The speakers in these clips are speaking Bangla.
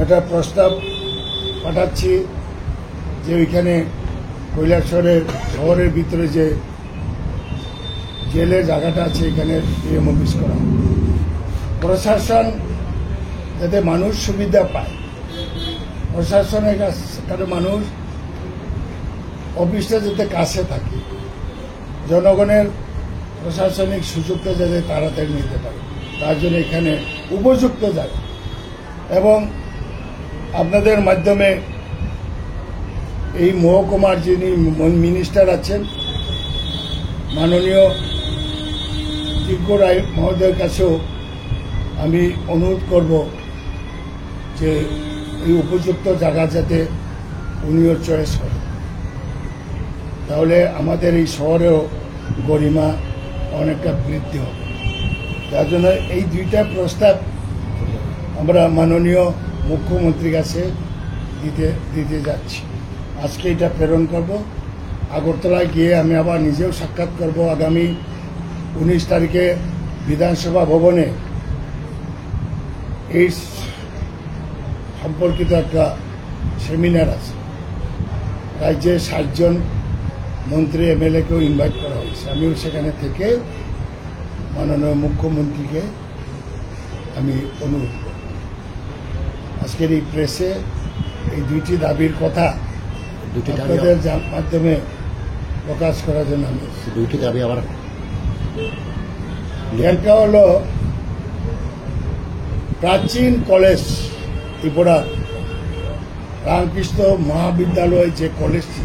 একটা প্রস্তাব পাঠাচ্ছি যে ওইখানে কৈলাসহরের শহরের ভিতরে যে জেলের জায়গাটা আছে এখানে ডিএম অফিস করা, প্রশাসন যাতে মানুষ সুবিধা পায়, প্রশাসনের কাছে মানুষ অফিসটা যাতে কাছে থাকে, জনগণের প্রশাসনিক সুযোগটা যাতে তাড়াতাড়ি নিতে পারে, তার জন্য এখানে উপযুক্ত জায়গা। এবং আপনাদের মাধ্যমে এই মহকুমার যিনি মিনিস্টার আছেন মাননীয় টিঙ্কু রায় মহোদয়ের কাছেও আমি অনুরোধ করব যে এই উপযুক্ত জায়গা যাতে উনিও চয়েস করেন, তাহলে আমাদের এই শহরেও গরিমা অনেকটা বৃদ্ধি হবে। তার জন্য এই দুইটা প্রস্তাব আমরা মাননীয় মুখ্যমন্ত্রীর কাছে দিতে যাচ্ছি। আজকে এটা প্রেরণ করব। আগরতলায় গিয়ে আমি আবার নিজেও সাক্ষাৎ করব। আগামী 19 তারিখে বিধানসভা ভবনে এই সম্পর্কিত একটা সেমিনার আছে। রাজ্যের 60 জন মন্ত্রী এমএলএকেও ইনভাইট করা হয়েছে। আমিও সেখানে থেকে মাননীয় মুখ্যমন্ত্রীকে আমি অনুরোধ করব আজকের এই প্রেসে এই দুইটি দাবির কথা আপনাদের মাধ্যমে প্রকাশ করার জন্য আমি দুইটি দাবি আবার একটা হল প্রাচীন কলেজ ত্রিপুরা রামকৃষ্ণ মহাবিদ্যালয় যে কলেজটি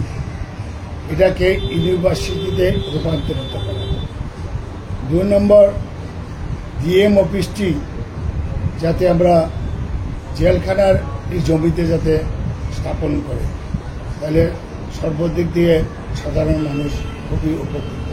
এটাকে ইউনিভার্সিটিতে রূপান্তরিত করা। 2 নম্বর ডিএম অফিসটি যাতে আমরা জেলখানার এই জমিতে যাতে স্থাপন করে, তাহলে সর্বদিক দিয়ে সাধারণ মানুষ খুবই উপকৃত।